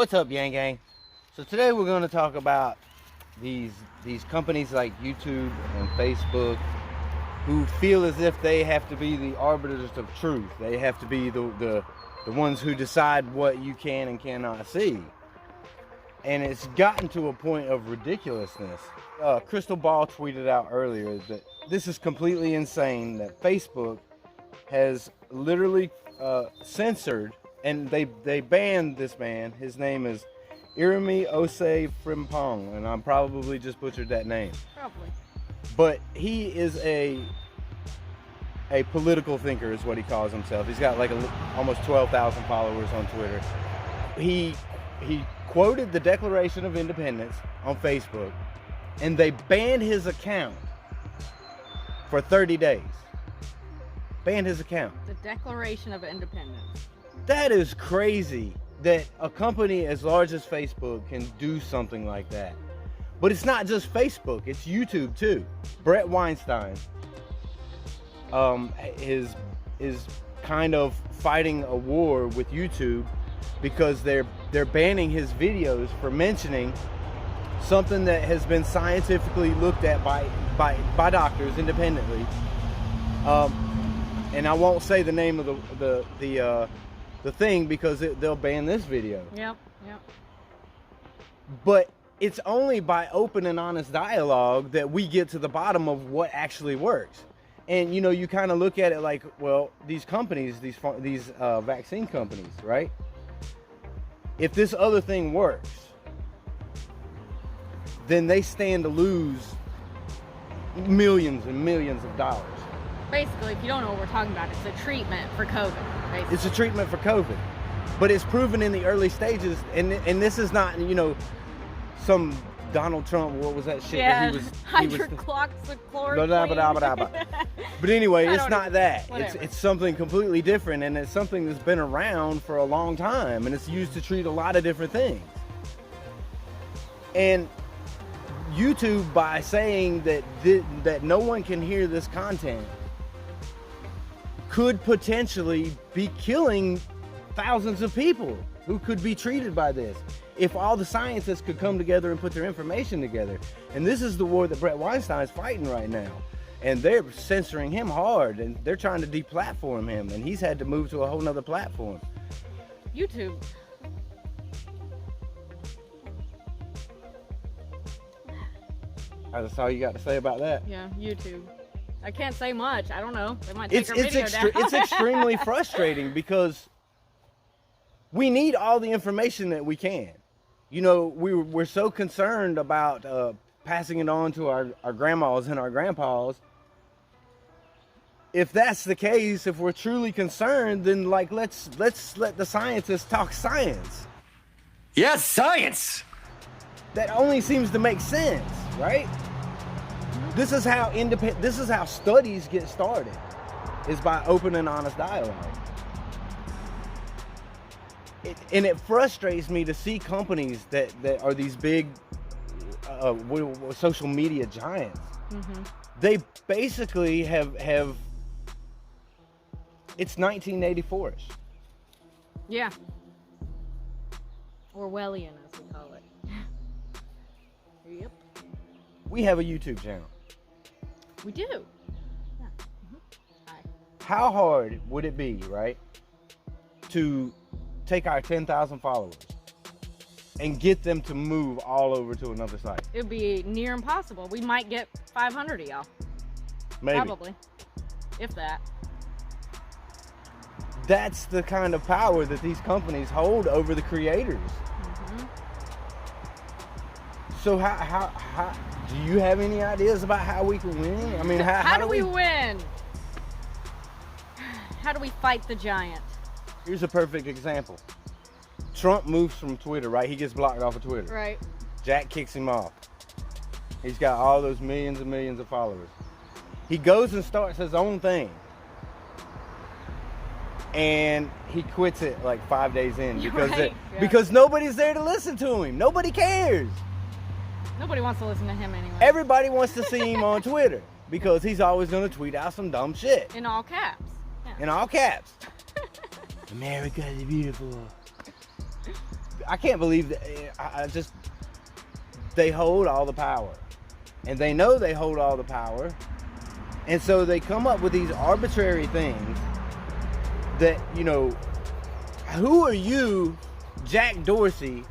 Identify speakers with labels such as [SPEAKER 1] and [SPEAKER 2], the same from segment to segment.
[SPEAKER 1] What's up, Yang Gang? So today we're going to talk about these companies like YouTube and Facebook who feel as if they have to be the arbiters of truth. They have to be the ones who decide what you can and cannot see. And it's gotten to a point of ridiculousness. Crystal Ball tweeted out earlier that this is completely insane, that Facebook has literally censored, and they banned this man. His name is Irimi Osei Frimpong, and I'm probably just butchered that name.
[SPEAKER 2] Probably.
[SPEAKER 1] But he is a political thinker, is what he calls himself. He's got like almost 12,000 followers on Twitter. He quoted the Declaration of Independence on Facebook, and they banned his account for 30 days. Banned his account.
[SPEAKER 2] The Declaration of Independence.
[SPEAKER 1] That is crazy that a company as large as Facebook can do something like that. But it's not just Facebook, it's YouTube too. Brett Weinstein is kind of fighting a war with YouTube because they're banning his videos for mentioning something that has been scientifically looked at by doctors independently. And I won't say the name of the thing because they'll ban this video.
[SPEAKER 2] Yep.
[SPEAKER 1] But it's only by open and honest dialogue that we get to the bottom of what actually works. And you know, you kind of look at it like, well, these companies, these vaccine companies, right? If this other thing works, then they stand to lose millions and millions of dollars.
[SPEAKER 2] Basically, if you don't know what we're talking about, it's a treatment for COVID. Basically.
[SPEAKER 1] It's a treatment for COVID. But it's proven in the early stages, and this is not, you know, some Donald Trump, what was that shit?
[SPEAKER 2] Yeah,
[SPEAKER 1] that
[SPEAKER 2] hydroxychloroquine.
[SPEAKER 1] But anyway, it's not that.
[SPEAKER 2] Whatever.
[SPEAKER 1] It's something completely different, and it's something that's been around for a long time, and it's used to treat a lot of different things. And YouTube, by saying that no one can hear this content, could potentially be killing thousands of people who could be treated by this if all the scientists could come together and put their information together. And this is the war that Brett Weinstein is fighting right now. And they're censoring him hard, and they're trying to deplatform him, and he's had to move to a whole nother platform.
[SPEAKER 2] YouTube.
[SPEAKER 1] That's all you got to say about that?
[SPEAKER 2] Yeah, YouTube. I can't say much. I don't know. They might take our video down.
[SPEAKER 1] It's extremely frustrating because we need all the information that we can. You know, we're so concerned about passing it on to our grandmas and our grandpas. If that's the case, if we're truly concerned, then like let's let the scientists talk science.
[SPEAKER 3] Yes, science.
[SPEAKER 1] That only seems to make sense, right? This is how studies get started, is by open and honest dialogue. And it frustrates me to see companies that are these big social media giants. Mm-hmm. They basically have it's 1984ish.
[SPEAKER 2] Yeah. Orwellian, as we call it. Yep.
[SPEAKER 1] We have a YouTube channel.
[SPEAKER 2] We do. Yeah. Mm-hmm. Hi.
[SPEAKER 1] How hard would it be, right, to take our 10,000 followers and get them to move all over to another site?
[SPEAKER 2] It would be near impossible. We might get 500 of y'all.
[SPEAKER 1] Maybe.
[SPEAKER 2] Probably. If that.
[SPEAKER 1] That's the kind of power that these companies hold over the creators.
[SPEAKER 2] Mm-hmm.
[SPEAKER 1] So how do you have any ideas about how we can win? I mean,
[SPEAKER 2] how do we win? How do we fight the giant?
[SPEAKER 1] Here's a perfect example. Trump moves from Twitter, right? He gets blocked off of Twitter.
[SPEAKER 2] Right.
[SPEAKER 1] Jack kicks him off. He's got all those millions and millions of followers. He goes and starts his own thing. And he quits it like 5 days in because nobody's there to listen to him. Nobody cares.
[SPEAKER 2] Nobody wants to listen to him anyway.
[SPEAKER 1] Everybody wants to see him on Twitter because he's always going to tweet out some dumb shit.
[SPEAKER 2] In all caps. Yeah.
[SPEAKER 1] In all caps. America is beautiful. I can't believe that. They hold all the power, and they know they hold all the power, and so they come up with these arbitrary things that, you know, who are you, Jack Dorsey,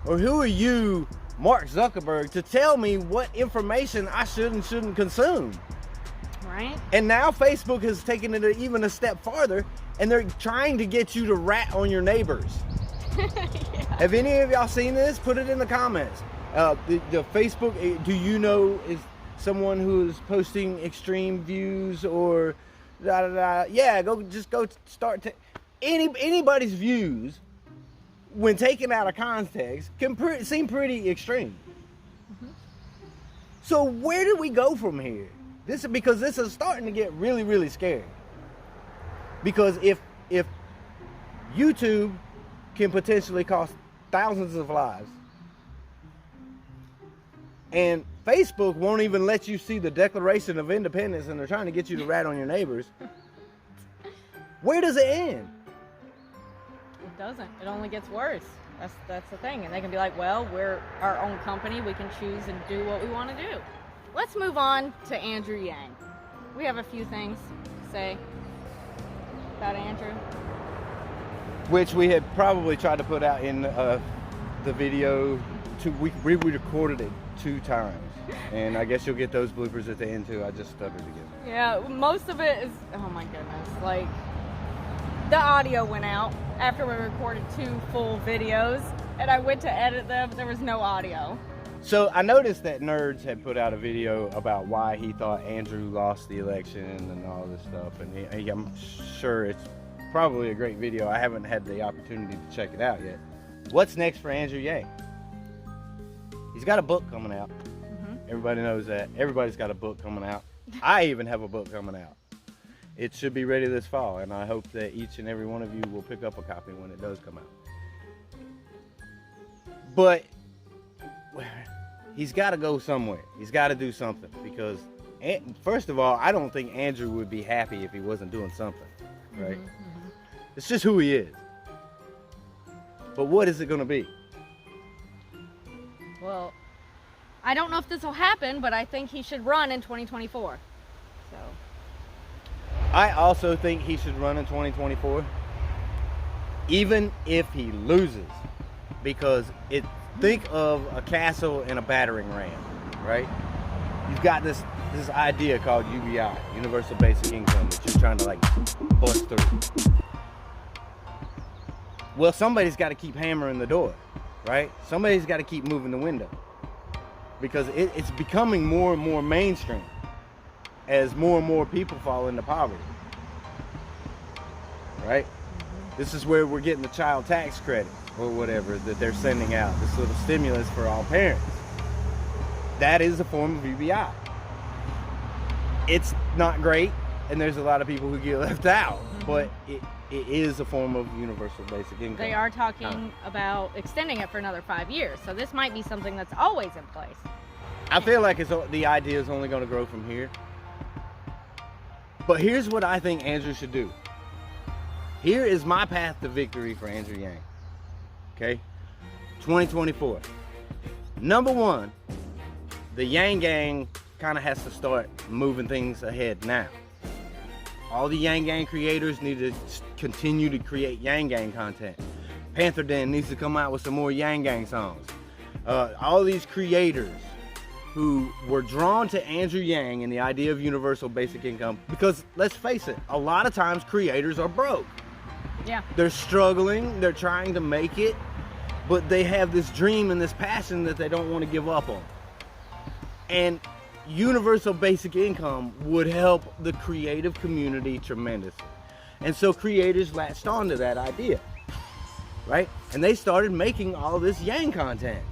[SPEAKER 1] or who are you, Mark Zuckerberg, to tell me what information I should and shouldn't consume?
[SPEAKER 2] Right?
[SPEAKER 1] And now Facebook has taken it even a step farther, and they're trying to get you to rat on your neighbors.
[SPEAKER 2] Yeah.
[SPEAKER 1] Have any of y'all seen this? Put it in the comments. The Facebook, do you know, is someone who is posting extreme views or da da da? Yeah, go start anybody's views when taken out of context can seem pretty extreme. Mm-hmm. So where do we go from here? Because this is starting to get really, really scary. Because if YouTube can potentially cost thousands of lives, and Facebook won't even let you see the Declaration of Independence, and they're trying to get you to rat on your neighbors, where does it end?
[SPEAKER 2] It doesn't. It only gets worse. That's the thing. And they can be like, well, we're our own company. We can choose and do what we want to do. Let's move on to Andrew Yang. We have a few things to say about Andrew.
[SPEAKER 1] Which we had probably tried to put out in the video. We recorded it 2 times. And I guess you'll get those bloopers at the end too. I just stuttered again.
[SPEAKER 2] Yeah, most of it is, oh my goodness. Like, the audio went out after we recorded 2 full videos. And I went to edit them, there was no audio.
[SPEAKER 1] So I noticed that Nerds had put out a video about why he thought Andrew lost the election and all this stuff. And I'm sure it's probably a great video. I haven't had the opportunity to check it out yet. What's next for Andrew Yang? He's got a book coming out. Mm-hmm. Everybody knows that. Everybody's got a book coming out. I even have a book coming out. It should be ready this fall, and I hope that each and every one of you will pick up a copy when it does come out. But he's got to go somewhere. He's got to do something, because first of all, I don't think Andrew would be happy if he wasn't doing something, right? Mm-hmm, mm-hmm. It's just who he is. But what is it going to be?
[SPEAKER 2] Well, I don't know if this will happen, but I think he should run in 2024. So
[SPEAKER 1] I also think he should run in 2024, even if he loses, because think of a castle and a battering ram, right? You've got this idea called UBI, Universal Basic Income, that you're trying to like bust through. Well, somebody's got to keep hammering the door, right? Somebody's got to keep moving the window, because it's becoming more and more mainstream as more and more people fall into poverty, right? This is where we're getting the child tax credit or whatever that they're sending out, this little stimulus for all parents. That is a form of UBI. It's not great, and there's a lot of people who get left out, but it is a form of universal basic income.
[SPEAKER 2] They are talking about extending it for another 5 years, so this might be something that's always in place.
[SPEAKER 1] I feel like the idea is only going to grow from here. But here's what I think Andrew should do. Here is my path to victory for Andrew Yang. Okay? 2024. Number 1, the Yang Gang kind of has to start moving things ahead now. All the Yang Gang creators need to continue to create Yang Gang content. Panther Den needs to come out with some more Yang Gang songs. All these creators who were drawn to Andrew Yang and the idea of universal basic income, because let's face it, a lot of times creators are broke.
[SPEAKER 2] Yeah.
[SPEAKER 1] They're struggling, they're trying to make it, but they have this dream and this passion that they don't want to give up on. And universal basic income would help the creative community tremendously. And so creators latched onto that idea, right? And they started making all this Yang content.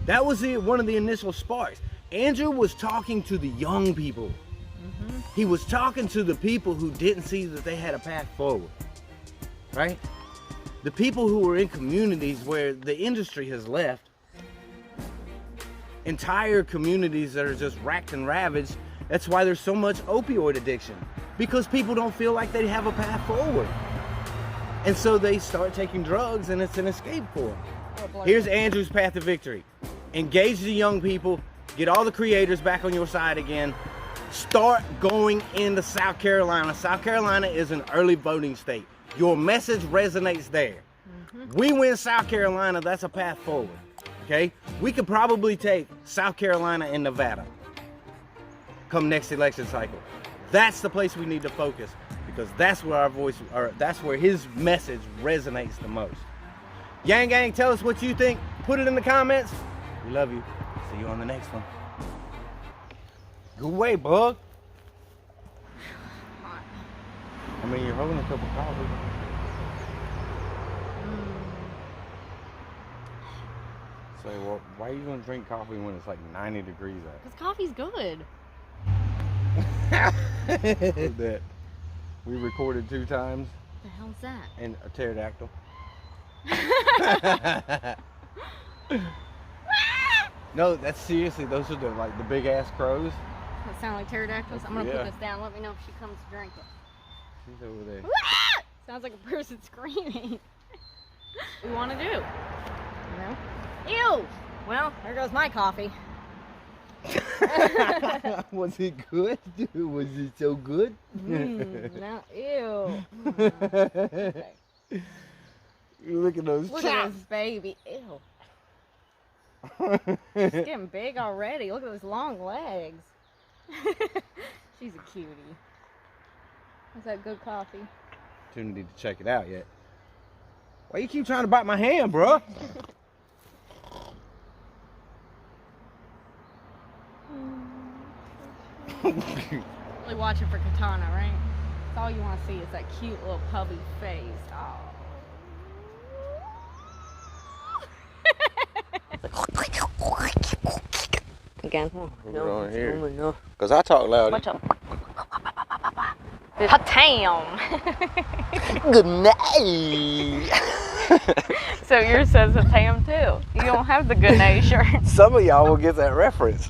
[SPEAKER 1] That was one of the initial sparks. Andrew was talking to the young people. Mm-hmm. He was talking to the people who didn't see that they had a path forward, right? The people who were in communities where the industry has left, entire communities that are just racked and ravaged. That's why there's so much opioid addiction, because people don't feel like they have a path forward. And so they start taking drugs, and it's an escape for them.
[SPEAKER 2] Oh,
[SPEAKER 1] Here's Andrew's path to victory. Engage the young people, get all the creators back on your side again. Start going into South Carolina. South Carolina is an early voting state. Your message resonates there. We win South Carolina, that's a path forward, okay? We could probably take South Carolina and Nevada come next election cycle. That's the place we need to focus, because that's where our voice, or that's where his message resonates the most. Yang Gang, tell us what you think. Put it in the comments. We love you. See you on the next one. Good way, bug. I mean, you're holding a cup of coffee. Say, well, why are you gonna drink coffee when it's like 90 degrees out?
[SPEAKER 2] Because coffee's good.
[SPEAKER 1] That we recorded 2 times.
[SPEAKER 2] What the hell's that?
[SPEAKER 1] And a pterodactyl. No, that's seriously, those are the big ass crows.
[SPEAKER 2] That sound like pterodactyls? I'm gonna
[SPEAKER 1] Yeah.
[SPEAKER 2] put this down. Let me know if she comes to drink it.
[SPEAKER 1] She's over there.
[SPEAKER 2] Sounds like a person screaming. What we want to do? You know? Ew! Well, there goes my coffee.
[SPEAKER 1] Was it good? Was it so good?
[SPEAKER 2] No, ew. Okay.
[SPEAKER 1] Look at those
[SPEAKER 2] Look
[SPEAKER 1] chops.
[SPEAKER 2] at this baby. Ew. She's getting big already. Look at those long legs. She's a cutie. Is that good coffee?
[SPEAKER 1] Opportunity to check it out yet. Why you keep trying to bite my hand, bro?
[SPEAKER 2] Really watching for Katana, right? That's all you want to see is that cute little puppy face. Oh. Again.
[SPEAKER 1] No, here. Because I talk loud.
[SPEAKER 2] Watch out. Hot damn.
[SPEAKER 1] Good night.
[SPEAKER 2] So yours says a tam too. You don't have the good night shirt.
[SPEAKER 1] Some of y'all will get that reference.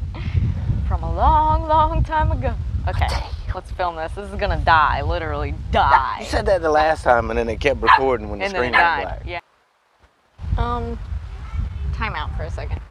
[SPEAKER 2] From a long, long time ago. Okay, let's film this. This is gonna die, literally die.
[SPEAKER 1] You said that the last time, and then it kept recording when the
[SPEAKER 2] And then
[SPEAKER 1] screen
[SPEAKER 2] it
[SPEAKER 1] went
[SPEAKER 2] died.
[SPEAKER 1] black.
[SPEAKER 2] Yeah. Time out for a second.